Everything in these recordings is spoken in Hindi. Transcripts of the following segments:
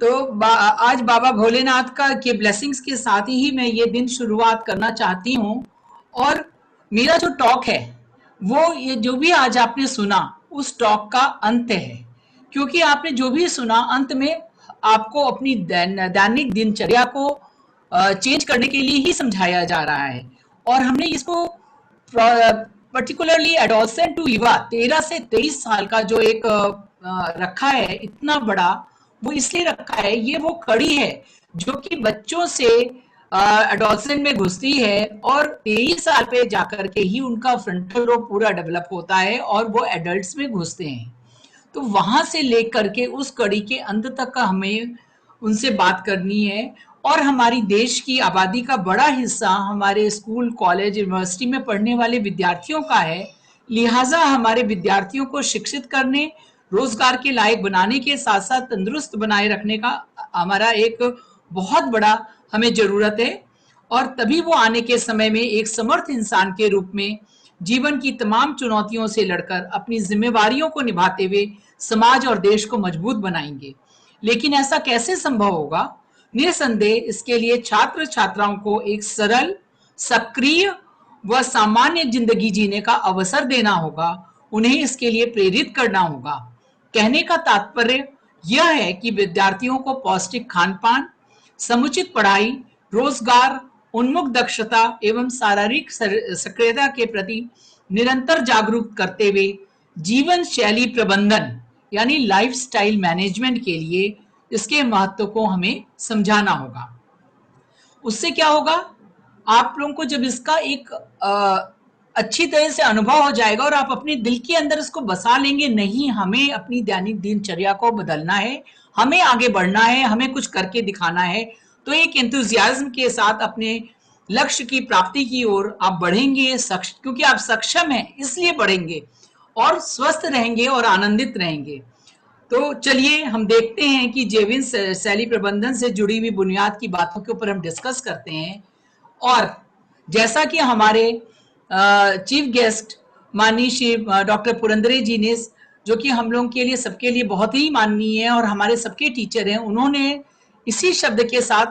तो आज बाबा भोलेनाथ का के ब्लेसिंग्स के साथ ही मैं ये दिन शुरुआत करना चाहती हूँ। और मेरा जो टॉक है वो ये जो भी आज आपने सुना उस टॉक का अंत है, क्योंकि आपने जो भी सुना अंत में आपको अपनी दैनिक दिनचर्या को चेंज करने के लिए ही समझाया जा रहा है। और हमने इसको पर्टिकुलरली एडोलसेंट टू युवा 13 से 23 साल का जो एक रखा है इतना बड़ा, वो इसलिए रखा है, ये वो कड़ी है जो कि बच्चों से एडोलसेंट में घुसती है और 23 साल पे जाकर के ही उनका फ्रंटल लोब पूरा डेवलप होता है और वो एडल्ट्स में घुसते हैं। तो वहां से लेकर के उस कड़ी के अंत तक का हमें उनसे बात करनी है। और हमारी देश की आबादी का बड़ा हिस्सा हमारे स्कूल कॉलेज यूनिवर्सिटी में पढ़ने वाले विद्यार्थियों का है। लिहाजा हमारे विद्यार्थियों को शिक्षित करने, रोजगार के लायक बनाने के साथ साथ तंदुरुस्त बनाए रखने का हमारा एक बहुत बड़ा हमें जरूरत है। और तभी वो आने के समय में एक समर्थ इंसान के रूप में जीवन की तमाम चुनौतियों से लड़कर अपनी जिम्मेवारियों को निभाते हुए समाज और देश को मजबूत बनाएंगे। लेकिन ऐसा कैसे संभव होगा? निसंदेह इसके लिए छात्र छात्राओं को एक सरल, सक्रिय व सामान्य जिंदगी जीने का अवसर देना होगा। उन्हें इसके लिए प्रेरित करना होगा। कहने का तात्पर्य यह है कि विद्यार्थियों को पौष्टिक खान पान, समुचित पढ़ाई, रोजगार, उन्मुख दक्षता एवं शारीरिक सक्रियता के प्रति निरंतर जागरूक करते हुए जीवन शैली प्रबंधन यानी लाइफस्टाइल मैनेजमेंट के लिए इसके महत्व को हमें समझाना होगा। उससे क्या होगा? आप लोगों को जब इसका एक अच्छी तरह से अनुभव हो जाएगा और आप अपने दिल के अंदर इसको बसा लेंगे, नहीं हमें अपनी दैनिक दिनचर्या को बदलना है, हमें आगे बढ़ना है, हमें कुछ करके दिखाना है, तो एक एंथुजियाज्म के साथ अपने लक्ष्य की प्राप्ति की ओर आप बढ़ेंगे। क्योंकि आप सक्षम हैं इसलिए बढ़ेंगे और स्वस्थ रहेंगे और आनंदित रहेंगे। तो चलिए हम देखते हैं कि जीवन शैली प्रबंधन से जुड़ी हुई बुनियाद की बातों के ऊपर हम डिस्कस करते हैं। और जैसा कि हमारे चीफ गेस्ट माननीय श्री डॉक्टर पुरंदरे जी ने, जो कि हम लोगों के लिए सबके लिए बहुत ही माननीय है और हमारे सबके टीचर हैं, उन्होंने इसी शब्द के साथ,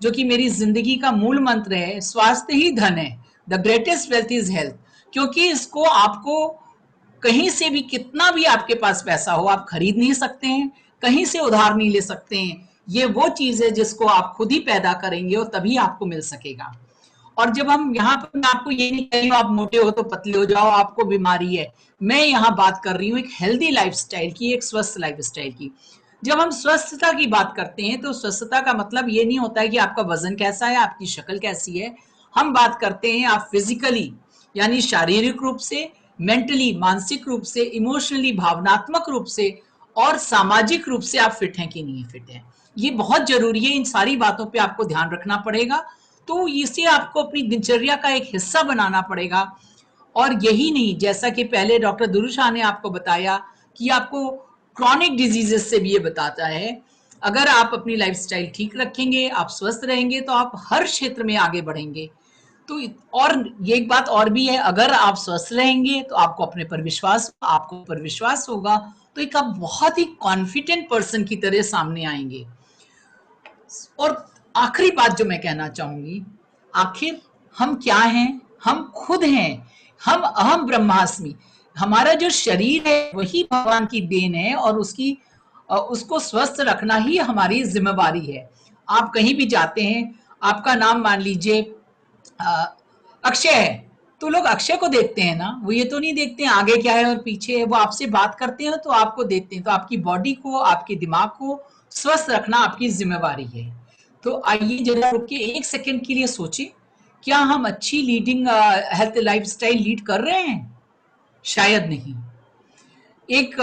जो कि मेरी जिंदगी का मूल मंत्र है, स्वास्थ्य ही धन है, the greatest wealth is health. क्योंकि इसको आपको कहीं से भी कितना भी आपके पास पैसा हो आप खरीद नहीं सकते हैं, कहीं से उधार नहीं ले सकते हैं। ये वो चीज है जिसको आप खुद ही पैदा करेंगे और तभी आपको मिल सकेगा। और जब हम यहाँ पर, मैं आपको ये नहीं कह रही हूँ आप मोटे हो तो पतले हो जाओ, आपको बीमारी है। मैं यहाँ बात कर रही हूँ एक हेल्दी लाइफस्टाइल की, एक स्वस्थ लाइफस्टाइल की। जब हम स्वस्थता की बात करते हैं तो स्वस्थता का मतलब ये नहीं होता है कि आपका वजन कैसा है, आपकी शक्ल कैसी है। हम बात करते हैं आप फिजिकली यानी शारीरिक रूप से, मेंटली मानसिक रूप से, इमोशनली भावनात्मक रूप से और सामाजिक रूप से आप फिट हैं कि नहीं फिट हैं। ये बहुत जरूरी है, इन सारी बातों पे आपको ध्यान रखना पड़ेगा। तो इसे आपको अपनी दिनचर्या का एक हिस्सा बनाना पड़ेगा। और यही नहीं, जैसा कि पहले डॉक्टर दुरुशाह ने आपको बताया कि आपको क्रॉनिक डिजीजेस से भी ये बताता है। अगर आप अपनी लाइफस्टाइल ठीक रखेंगे, आप स्वस्थ रहेंगे, तो आप हर क्षेत्र में आगे बढ़ेंगे। तो और ये एक बात और भी है, अगर आप स्वस्थ रहेंगे तो आपको पर विश्वास होगा, तो एक आप बहुत ही कॉन्फिडेंट पर्सन की तरह सामने आएंगे। और आखिरी बात जो मैं कहना चाहूंगी, आखिर हम क्या हैं? हम खुद हैं। हम अहम ब्रह्मास्मि। हमारा जो शरीर है वही भगवान की देन है और उसको स्वस्थ रखना ही हमारी जिम्मेवारी है। आप कहीं भी जाते हैं, आपका नाम मान लीजिए अक्षय है, तो लोग अक्षय को देखते हैं ना, वो ये तो नहीं देखते हैं आगे क्या है और पीछे है। वो आपसे बात करते हैं तो आपको देखते हैं। तो आपकी बॉडी को, आपके दिमाग को स्वस्थ रखना आपकी जिम्मेवारी है। तो आइए जरा रुक के एक सेकंड के लिए सोचें, क्या हम अच्छी लीडिंग हेल्थ लाइफस्टाइल लीड कर रहे हैं? शायद नहीं। एक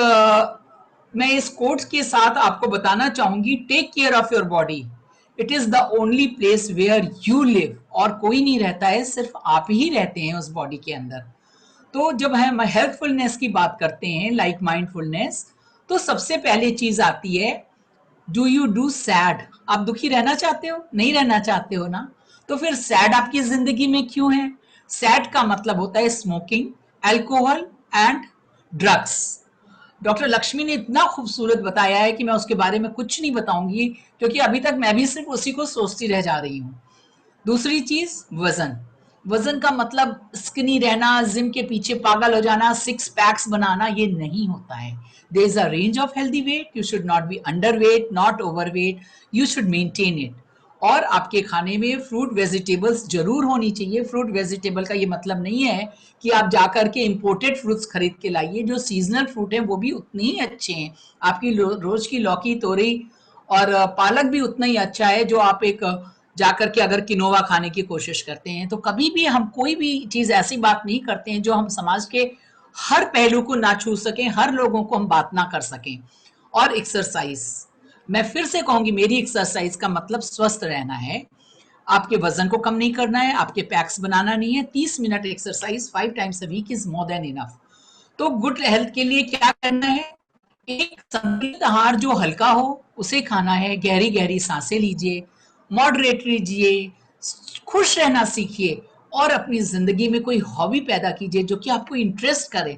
मैं इस कोट्स के साथ आपको बताना चाहूंगी, take care of your body, it is the only place where you live. और कोई नहीं रहता है, सिर्फ आप ही रहते हैं उस बॉडी के अंदर। तो जब हम हेल्थफुलनेस की बात करते हैं, लाइक माइंडफुलनेस, तो सबसे पहले चीज आती है, डू यू डू सैड? आप दुखी रहना चाहते हो? नहीं रहना चाहते हो ना? तो फिर सैड आपकी जिंदगी में क्यों है? सैड का मतलब होता है smoking, alcohol and drugs. Doctor Lakshmi ने इतना खूबसूरत बताया है कि मैं उसके बारे में कुछ नहीं बताऊंगी, क्योंकि अभी तक मैं भी सिर्फ उसी को सोचती रह जा रही हूँ। दूसरी चीज वजन। वजन का मतलब स्किनी रहना, जिम के पीछे पागल हो जाना, सिक्स पैक्स बनाना, ये नहीं होता है। There is a range of healthy weight, you should not be under weight, not over weight, you should maintain it. और आपके खाने में फ्रूट वेजिटेबल्स जरूर होनी चाहिए। फ्रूट वेजिटेबल का ये मतलब नहीं है कि आप जाकर के इंपोर्टेड फ्रूट्स खरीद के लाइए। जो सीजनल फ्रूट है वो भी उतने ही अच्छे हैं। आपकी रोज की लौकी, तोरी और पालक भी उतना ही अच्छा है, जो आप एक जाकर के अगर किनोवा खाने की कोशिश करते हैं। तो कभी भी हम कोई भी चीज ऐसी बात नहीं करते हैं जो हम समाज के हर पहलू को ना छू सकें, हर लोगों को हम बात ना कर सकें। और एक्सरसाइज, मैं फिर से कहूंगी, मेरी एक्सरसाइज का मतलब स्वस्थ रहना है। आपके वजन को कम नहीं करना है, आपके पैक्स बनाना नहीं है। 30 minute exercise 5 times a week is more than enough. तो गुड हेल्थ के लिए क्या करना है? एक संतुलित आहार जो हल्का हो उसे खाना है। गहरी गहरी सांसें लीजिए, मॉडरेट लीजिए, खुश रहना सीखिए, और अपनी जिंदगी में कोई हॉबी पैदा कीजिए जो कि आपको इंटरेस्ट करे।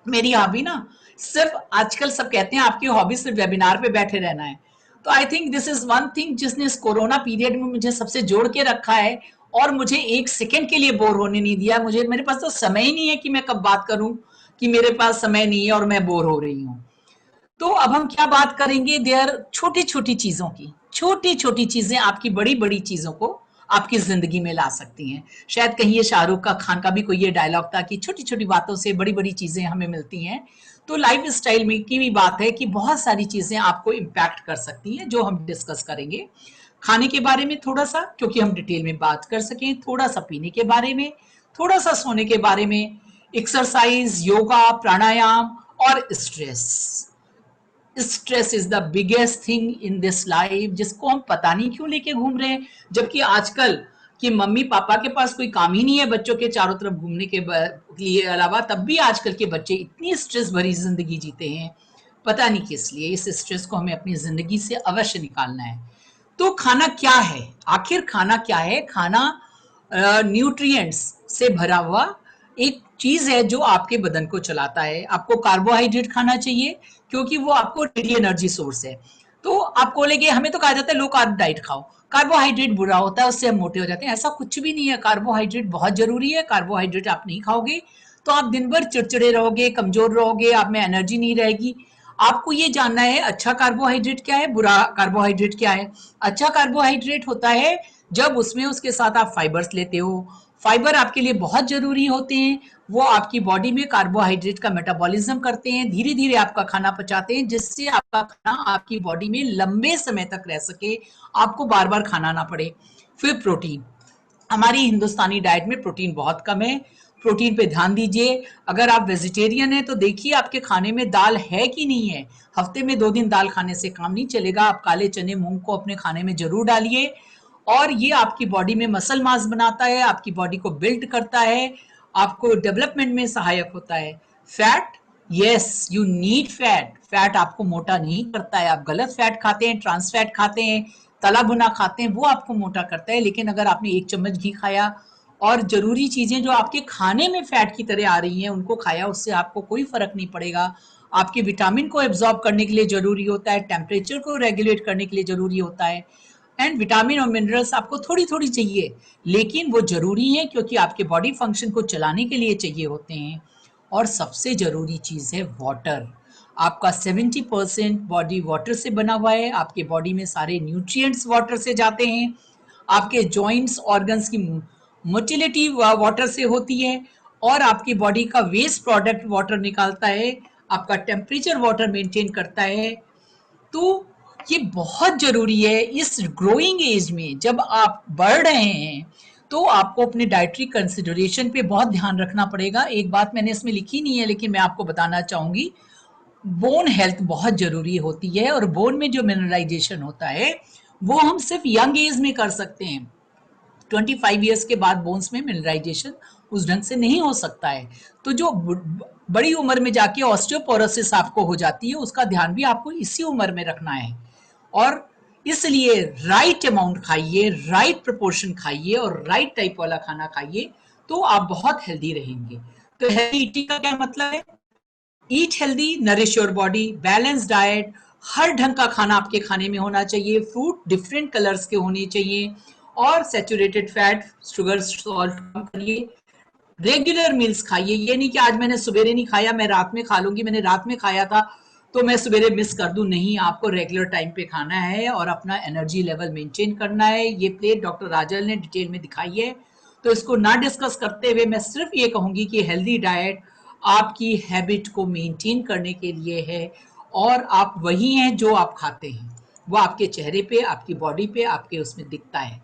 मेरी हॉबी ना, सिर्फ आजकल सब कहते हैं आपकी हॉबी सिर्फ वेबिनार पे बैठे रहना है। तो I think this is one thing जिसने इस कोरोना पीरियड में मुझे सबसे जोड़ के रखा है, और मुझे एक सेकंड के लिए बोर होने नहीं दिया। मुझे, मेरे पास तो समय ही नहीं है कि मैं कब बात करूं कि मेरे पास समय नहीं है और मैं बोर हो रही हूँ। तो अब हम क्या बात करेंगे, देयर छोटी छोटी चीजों की। छोटी छोटी चीजें आपकी बड़ी बड़ी चीजों को आपकी जिंदगी में ला सकती हैं। शायद कहीं ये शाहरुख का खान का भी कोई ये डायलॉग था कि छोटी छोटी बातों से बड़ी बड़ी चीजें हमें मिलती हैं। तो लाइफ स्टाइल में की भी बात है कि बहुत सारी चीजें आपको इम्पैक्ट कर सकती हैं, जो हम डिस्कस करेंगे। खाने के बारे में थोड़ा सा, क्योंकि हम डिटेल में बात कर सकें, थोड़ा सा पीने के बारे में, थोड़ा सा सोने के बारे में, एक्सरसाइज, योगा, प्राणायाम, और stress. Stress is the biggest thing in this life, जिसको हम पता नहीं क्यों लेके घूम रहे हैं। जबकि आजकल कि मम्मी पापा के पास कोई काम ही नहीं है बच्चों के चारों तरफ घूमने के लिए अलावा, तब भी आजकल के बच्चे इतनी स्ट्रेस भरी जिंदगी जीते हैं। पता नहीं किस लिए। इस स्ट्रेस को हमें अपनी जिंदगी से अवश्य निकालना है। तो खाना क्या है? आखिर खाना क्या है? खाना न्यूट्रिएंट्स से भरा हुआ एक चीज है जो आपके बदन को चलाता है। आपको कार्बोहाइड्रेट खाना चाहिए, क्योंकि वो आपको डेली एनर्जी सोर्स है। तो आप बोलेंगे हमें तो कहा जाता है लो कार्ब डाइट खाओ, कार्बोहाइड्रेट बुरा होता है, उससे हम मोटे हो जाते हैं। ऐसा कुछ भी नहीं है। कार्बोहाइड्रेट बहुत जरूरी है। कार्बोहाइड्रेट आप नहीं खाओगे तो आप दिन भर चिड़चिड़े रहोगे, कमजोर रहोगे, आप में एनर्जी नहीं रहेगी। आपको ये जानना है अच्छा कार्बोहाइड्रेट क्या है, बुरा कार्बोहाइड्रेट क्या है। अच्छा कार्बोहाइड्रेट होता है जब उसमें उसके साथ आप फाइबर्स लेते हो। फाइबर आपके लिए बहुत जरूरी होते हैं। वो आपकी बॉडी में कार्बोहाइड्रेट का मेटाबॉलिज्म करते हैं, धीरे धीरे आपका खाना पचाते हैं, जिससे आपका खाना आपकी बॉडी में लंबे समय तक रह सके, आपको बार बार खाना ना पड़े। फिर प्रोटीन। हमारी हिंदुस्तानी डाइट में प्रोटीन बहुत कम है। प्रोटीन पे ध्यान दीजिए। अगर आप वेजिटेरियन हैं तो देखिए आपके खाने में दाल है कि नहीं है। हफ्ते में 2 दिन दाल खाने से काम नहीं चलेगा। आप काले चने, मूंग को अपने खाने में जरूर डालिए, और ये आपकी बॉडी में मसल मास बनाता है, आपकी बॉडी को बिल्ड करता है, आपको डेवलपमेंट में सहायक होता है। Fat, yes you need fat. Fat आपको मोटा नहीं करता है। आप गलत फैट खाते हैं, ट्रांस फैट खाते हैं, तला भुना खाते हैं, वो आपको मोटा करता है। लेकिन अगर आपने 1 चम्मच घी खाया और जरूरी चीजें जो आपके खाने में फैट की तरह आ रही हैं उनको खाया, उससे आपको कोई फर्क नहीं पड़ेगा। आपके विटामिन को एब्जॉर्ब करने के लिए जरूरी होता है, टेम्परेचर को रेगुलेट करने के लिए जरूरी होता है। एंड विटामिन और मिनरल्स आपको थोड़ी थोड़ी चाहिए, लेकिन वो जरूरी है क्योंकि आपके बॉडी फंक्शन को चलाने के लिए चाहिए होते हैं। और सबसे जरूरी चीज है वाटर। आपका 70% बॉडी वाटर से बना हुआ है। आपके बॉडी में सारे न्यूट्रिएंट्स वाटर से जाते हैं। आपके जॉइंट्स, ऑर्गन्स की मोटिलिटी वाटर से होती है, और आपकी बॉडी का वेस्ट प्रोडक्ट वाटर निकालता है। आपका टेम्परेचर वाटर मेंटेन करता है। तो ये बहुत जरूरी है इस ग्रोइंग एज में। जब आप बढ़ रहे हैं तो आपको अपने डाइटरी कंसिडरेशन पे बहुत ध्यान रखना पड़ेगा। एक बात मैंने इसमें लिखी नहीं है लेकिन मैं आपको बताना चाहूंगी, बोन हेल्थ बहुत जरूरी होती है। और बोन में जो मिनरलाइजेशन होता है वो हम सिर्फ यंग एज में कर सकते हैं। 25 ईयर्स के बाद बोन्स में मिनरलाइजेशन उस ढंग से नहीं हो सकता है। तो जो बड़ी उम्र में जाके ऑस्टियोपोरोसिस आपको हो जाती है, उसका ध्यान भी आपको इसी उम्र में रखना है। और इसलिए राइट अमाउंट खाइए, राइट प्रोपोर्शन खाइए, और राइट टाइप वाला खाना खाइए, तो आप बहुत हेल्दी रहेंगे। तो हेल्दी ईटिंग का क्या मतलब है? Eat healthy, nourish your body, balance diet, हर ढंग का खाना आपके खाने में होना चाहिए, फ्रूट डिफरेंट कलर्स के होने चाहिए, और सैचुरेटेड फैट, शुगर, सॉल्ट कम करिए। रेगुलर मील्स खाइए, ये नहीं कि आज मैंने सवेरे नहीं खाया मैं रात में खा लूंगी, मैंने रात में खाया था तो मैं सवेरे मिस कर दूं, नहीं, आपको रेगुलर टाइम पे खाना है और अपना एनर्जी लेवल मेंटेन करना है। ये प्लेट डॉक्टर राजल ने डिटेल में दिखाई है, तो इसको ना डिस्कस करते हुए मैं सिर्फ ये कहूंगी कि हेल्दी डाइट आपकी हैबिट को मेंटेन करने के लिए है, और आप वही हैं जो आप खाते हैं, वो आपके चेहरे पे, आपकी बॉडी पे, आपके उसमें दिखता है।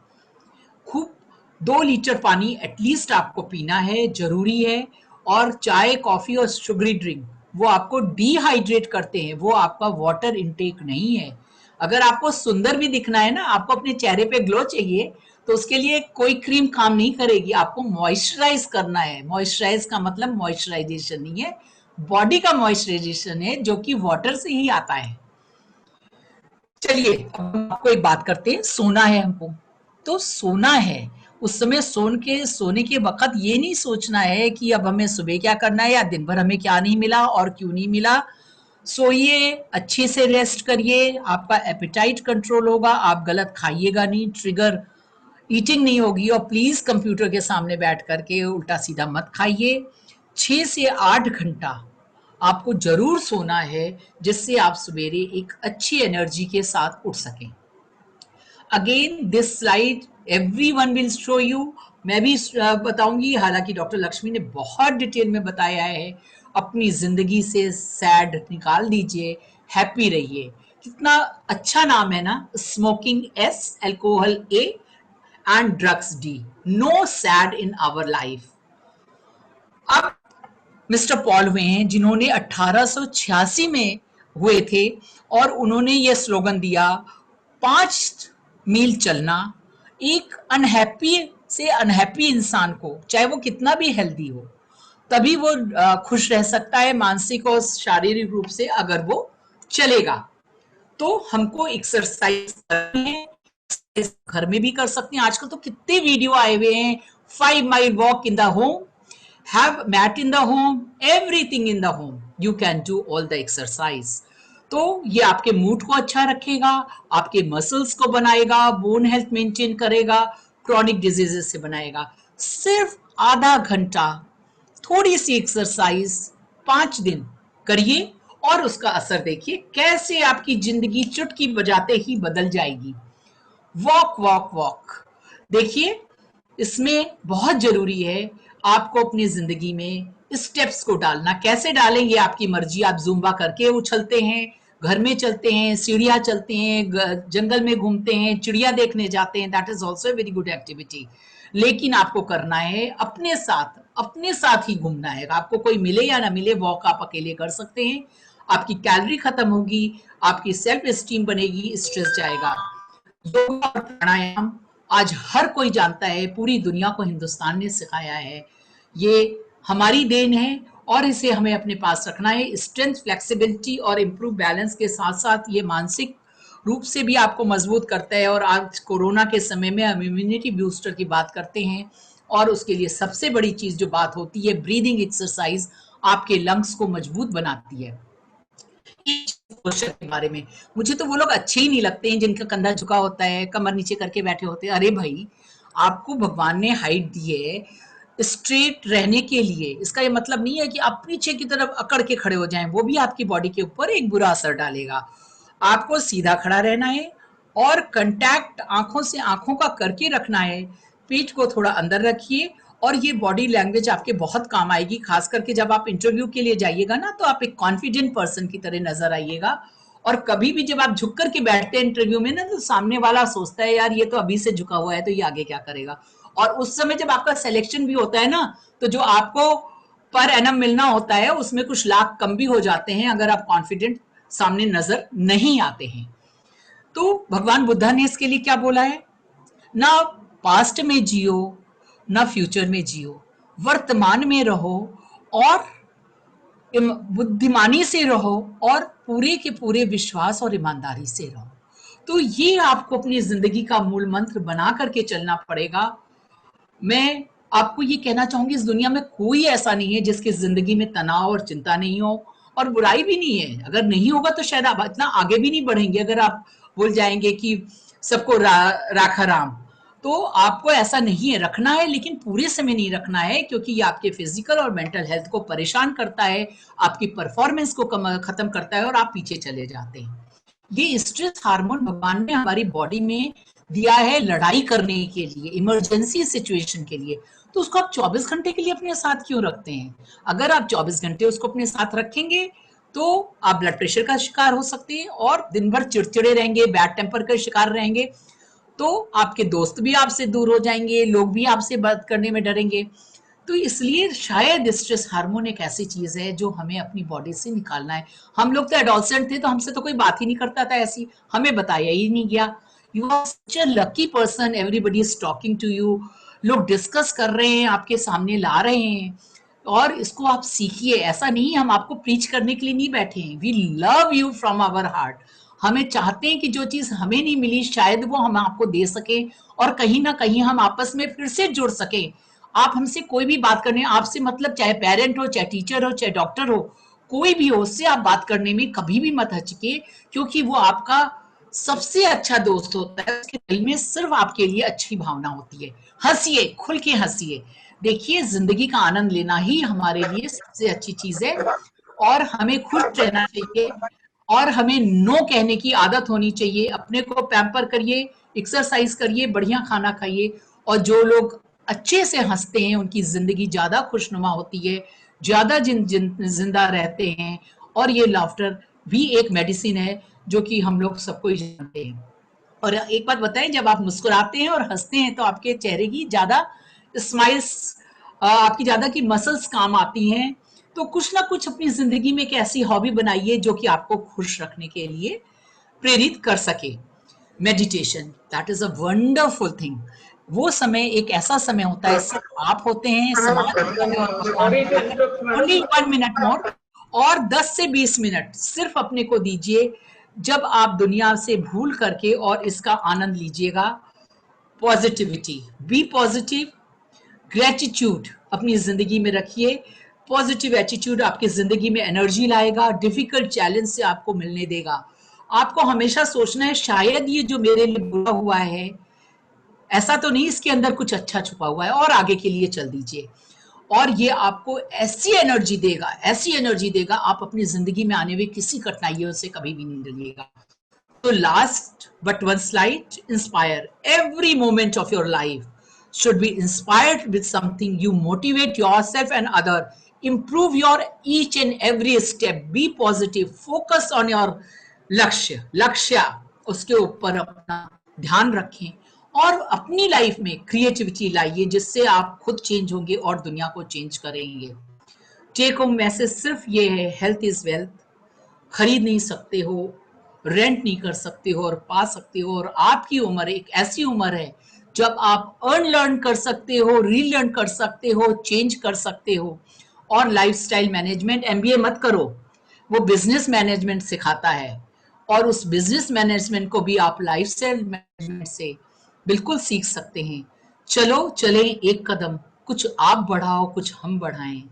खूब 2 लीटर पानी एटलीस्ट आपको पीना है, जरूरी है। और चाय, कॉफी और शुगरी ड्रिंक वो आपको डिहाइड्रेट करते हैं, वो आपका वाटर इनटेक नहीं है। अगर आपको सुंदर भी दिखना है ना, आपको अपने चेहरे पे ग्लो चाहिए, तो उसके लिए कोई क्रीम काम नहीं करेगी, आपको मॉइस्चराइज करना है। मॉइस्चराइज का मतलब मॉइस्चराइजेशन नहीं है, बॉडी का मॉइस्चराइजेशन है, जो कि वाटर से ही आता है। चलिए अब हम आपको एक बात करते हैं, सोना है हमको, तो सोना है, उस समय सोने के वक्त ये नहीं सोचना है कि अब हमें सुबह क्या करना है या दिन भर हमें क्या नहीं मिला और क्यों नहीं मिला। सोइए, अच्छे से रेस्ट करिए, आपका एपेटाइट कंट्रोल होगा, आप गलत खाइएगा नहीं, ट्रिगर ईटिंग नहीं होगी, और प्लीज कंप्यूटर के सामने बैठ करके उल्टा सीधा मत खाइए। 6 से 8 घंटा आपको जरूर सोना है, जिससे आप सवेरे एक अच्छी एनर्जी के साथ उठ सकें। Again this slide everyone will show you, मैं भी बताऊंगी, हालांकि डॉक्टर लक्ष्मी ने बहुत डिटेल में बताया है। अपनी जिंदगी से सैड निकाल दीजिए, हैप्पी रहिए। कितना अच्छा नाम है ना, smoking S, alcohol A and drugs D, no sad in our life. अब मिस्टर पॉल हुए हैं, जिन्होंने 1886 में हुए थे, और उन्होंने ये स्लोगन दिया, 5 मील चलना एक अनहैप्पी से अनहैप्पी इंसान को, चाहे वो कितना भी हेल्दी हो, तभी वो खुश रह सकता है मानसिक और शारीरिक रूप से, अगर वो चलेगा। तो हमको एक्सरसाइज करनी है, घर में भी कर सकते हैं, आजकल तो कितने वीडियो आए हुए हैं, 5 mile walk in the home, have mat in the home, everything in the home, you can do all the exercise। तो ये आपके मूड को अच्छा रखेगा, आपके मसल्स को बनाएगा, बोन हेल्थ मेंटेन करेगा, क्रॉनिक डिजीजेस से बनाएगा। सिर्फ आधा घंटा थोड़ी सी एक्सरसाइज 5 दिन करिए, और उसका असर देखिए कैसे आपकी जिंदगी चुटकी बजाते ही बदल जाएगी। वॉक वॉक वॉक, देखिए इसमें बहुत जरूरी है आपको अपनी जिंदगी में स्टेप्स को डालना। कैसे डालेंगे आपकी मर्जी, आप जुम्बा करके उछलते हैं, घर में चलते हैं, सीढ़ियां चलते हैं, जंगल में घूमते हैं, चिड़िया देखने जाते हैं, that is also very good activity. लेकिन आपको करना है अपने साथ ही घूमना है। आपको कोई मिले या ना मिले, वॉक आप अकेले कर सकते हैं, आपकी कैलोरी खत्म होगी, आपकी सेल्फ एस्टीम बनेगी, स्ट्रेस जाएगा। योगा और प्राणायाम आज हर कोई जानता है, पूरी दुनिया को हिंदुस्तान ने सिखाया है, ये हमारी देन है और इसे हमें अपने पास रखना है। स्ट्रेंथ, फ्लेक्सिबिलिटी और इम्प्रूव बैलेंस के साथ साथ ये मानसिक रूप से भी आपको मजबूत करता है। और आज कोरोना के समय में हम इम्यूनिटी बूस्टर की बात करते हैं, और उसके लिए सबसे बड़ी चीज जो बात होती है, ब्रीदिंग एक्सरसाइज आपके लंग्स को मजबूत बनाती है। पोस्चर के बारे में, मुझे तो वो लोग अच्छे ही नहीं लगते हैं जिनका कंधा झुका होता है, कमर नीचे करके बैठे होते हैं। अरे भाई, आपको भगवान ने हाइट दी है स्ट्रेट रहने के लिए, इसका ये मतलब नहीं है कि आप पीछे की तरफ अकड़ के खड़े हो जाएं, वो भी आपकी बॉडी के ऊपर एक बुरा असर डालेगा। आपको सीधा खड़ा रहना है, और कंटैक्ट आंखों से आंखों का करके रखना है। पीठ को थोड़ा अंदर रखिए, और ये बॉडी लैंग्वेज आपके बहुत काम आएगी, खास करके जब आप इंटरव्यू के लिए जाइएगा ना, तो आप एक कॉन्फिडेंट पर्सन की तरह नजर आइएगा। और कभी भी जब आप झुक करके बैठते हैं इंटरव्यू में ना, तो सामने वाला सोचता है यार ये तो अभी से झुका हुआ है, तो ये आगे क्या करेगा। और उस समय जब आपका सिलेक्शन भी होता है ना, तो जो आपको पर एनम मिलना होता है, उसमें कुछ लाख कम भी हो जाते हैं अगर आप कॉन्फिडेंट सामने नजर नहीं आते हैं। तो भगवान बुद्धा ने इसके लिए क्या बोला है, ना पास्ट में जियो ना फ्यूचर में जियो, वर्तमान में रहो और बुद्धिमानी से रहो, और पूरे के पूरे विश्वास और ईमानदारी से रहो। तो ये आपको अपनी जिंदगी का मूल मंत्र बना करके चलना पड़ेगा। मैं आपको ये कहना चाहूंगी, इस दुनिया में कोई ऐसा नहीं है जिसकी जिंदगी में तनाव और चिंता नहीं हो। और बुराई भी नहीं है। अगर नहीं होगा तो शायद आप इतना आगे भी नहीं बढ़ेंगे। अगर आप बोल जाएंगे कि सबको राखा राम, तो आपको ऐसा नहीं है, रखना है लेकिन पूरे समय नहीं रखना है, क्योंकि ये आपके फिजिकल और मेंटल हेल्थ को परेशान करता है, आपकी परफॉर्मेंस को खत्म करता है और आप पीछे चले जाते हैं। ये स्ट्रेस हार्मोन भगवान ने हमारी बॉडी में दिया है लड़ाई करने के लिए, इमरजेंसी सिचुएशन के लिए। तो उसको आप 24 घंटे के लिए अपने साथ क्यों रखते हैं? अगर आप 24 घंटे उसको अपने साथ रखेंगे तो आप ब्लड प्रेशर का शिकार हो सकते हैं और दिन भर चिड़चिड़े रहेंगे, बैड टेम्पर का शिकार रहेंगे। तो आपके दोस्त भी आपसे दूर हो जाएंगे, लोग भी आपसे बात करने में डरेंगे। तो इसलिए शायद स्ट्रेस हार्मोन एक ऐसी चीज है जो हमें अपनी बॉडी से निकालना है। हम लोग तो एडोलसेंट थे तो हमसे तो कोई बात ही नहीं करता था ऐसी, हमें बताया ही नहीं गया। You are such a lucky person, everybody is talking to you, लोग डिस्कस कर रहे हैं, आपके सामने ला रहे हैं, और इसको आप सीखिए। ऐसा नहीं, हम आपको प्रीच करने के लिए नहीं बैठे हैं, we love you from our heart. हमें चाहते हैं कि जो चीज हमें नहीं मिली शायद वो हम आपको दे सके, और कहीं ना कहीं हम आपस में फिर से जुड़ सके। आप हमसे कोई भी बात करने, आपसे मतलब चाहे पेरेंट हो, चाहे टीचर हो, चाहे डॉक्टर हो, कोई भी हो, उससे आप बात करने में कभी भी मत हचके, क्योंकि वो आपका सबसे अच्छा दोस्त होता है। उसके दिल में सिर्फ आपके लिए अच्छी भावना होती है। हंसिए, खुल के हंसिए। देखिए, जिंदगी का आनंद लेना ही हमारे लिए सबसे अच्छी चीज है, और हमें खुश रहना चाहिए, और हमें नो कहने की आदत होनी चाहिए। अपने को पैम्पर करिए, एक्सरसाइज करिए, बढ़िया खाना खाइए, और जो लोग अच्छे से हंसते हैं उनकी जिंदगी ज्यादा खुशनुमा होती है, ज्यादा जिंदा रहते हैं। और ये लाफ्टर भी एक मेडिसिन है जो कि हम लोग सबको ही जानते हैं। और एक बात बताएं, जब आप मुस्कुराते हैं और हंसते हैं तो आपके चेहरे की ज्यादा स्माइल्स, आपकी ज्यादा की मसल्स काम आती हैं। तो कुछ ना कुछ अपनी जिंदगी में एक ऐसी हॉबी बनाइए जो कि आपको खुश रखने के लिए प्रेरित कर सके। Meditation, that is a wonderful thing. वो समय एक ऐसा समय होता है, सिर्फ आप होते हैं, समाज होता है और भगवान होता है। ओनली 1 मिनट मोर, और 10 से 20 मिनट सिर्फ अपने को दीजिए, जब आप दुनिया से भूल करके, और इसका आनंद लीजिएगा। पॉजिटिविटी, बी पॉजिटिव, ग्रेटिट्यूड अपनी जिंदगी में रखिए। पॉजिटिव एटीट्यूड आपकी जिंदगी में एनर्जी लाएगा, डिफिकल्ट चैलेंज से आपको मिलने देगा। आपको हमेशा सोचना है, शायद ये जो मेरे लिए बुरा हुआ है, ऐसा तो नहीं इसके अंदर कुछ अच्छा छुपा हुआ है, और आगे के लिए चल दीजिए। और ये आपको ऐसी एनर्जी देगा, ऐसी एनर्जी देगा, आप अपनी जिंदगी में आने वाली किसी कठिनाइयों से कभी भी नहीं डरिएगा। So last but one slide, inspire. Every moment of your life should be inspired with something. You motivate yourself and other. Improve your each and every step. Be positive. Focus on your लक्ष्य उसके ऊपर अपना ध्यान रखें, और अपनी लाइफ में क्रिएटिविटी लाइए, जिससे आप खुद चेंज होंगे और दुनिया को चेंज करेंगे। टेक होम मैसेज सिर्फ ये है, हेल्थ इज वेल्थ। खरीद नहीं सकते हो, रेंट नहीं कर सकते हो और पा सकते हो, और आपकी उम्र एक ऐसी उम्र है जब आप अर्न लर्न कर सकते हो, रीलर्न कर सकते हो, चेंज कर सकते हो। और लाइफस्टाइल मैनेजमेंट एमबीए मत करो, वो बिजनेस मैनेजमेंट सिखाता है, और उस बिजनेस मैनेजमेंट को भी आप लाइफस्टाइल मैनेजमेंट से बिल्कुल सीख सकते हैं। चलो चलें एक कदम, कुछ आप बढ़ाओ, कुछ हम बढ़ाएं,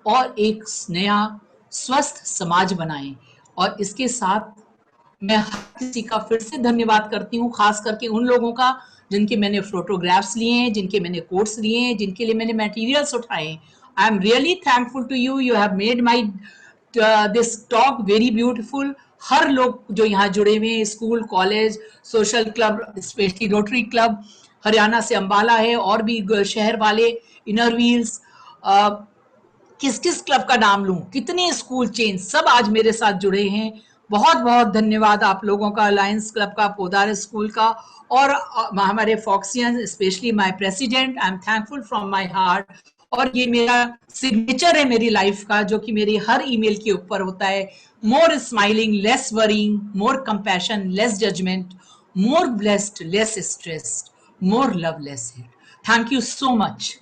और एक नया स्वस्थ समाज बनाएं। और इसके साथ मैं हर किसी का फिर से धन्यवाद करती हूँ, खास करके उन लोगों का जिनके मैंने फोटोग्राफ्स लिए हैं, जिनके मैंने कोट्स लिए हैं, जिनके लिए मैंने मटेरियल्स उठाए हैं। I am really thankful to you, you have made my this talk very beautiful. हर लोग जो यहाँ जुड़े हुए हैं, school, college, social club, specially Rotary club, Haryana से अंबाला है, और भी शहर वाले, इनर व्हील्स, किस किस क्लब का नाम लूं, कितने स्कूल चेन, सब आज मेरे साथ जुड़े हैं। बहुत बहुत धन्यवाद आप लोगों का, लायंस क्लब का, पोदार स्कूल का, और हमारे फॉक्सियन, specially my president. I am thankful from my heart. और ये मेरा सिग्नेचर है मेरी लाइफ का, जो कि मेरी हर ईमेल के ऊपर होता है। More smiling, less worrying, more compassion, less judgement, more blessed, less stressed, more love, less hate. Thank you so much.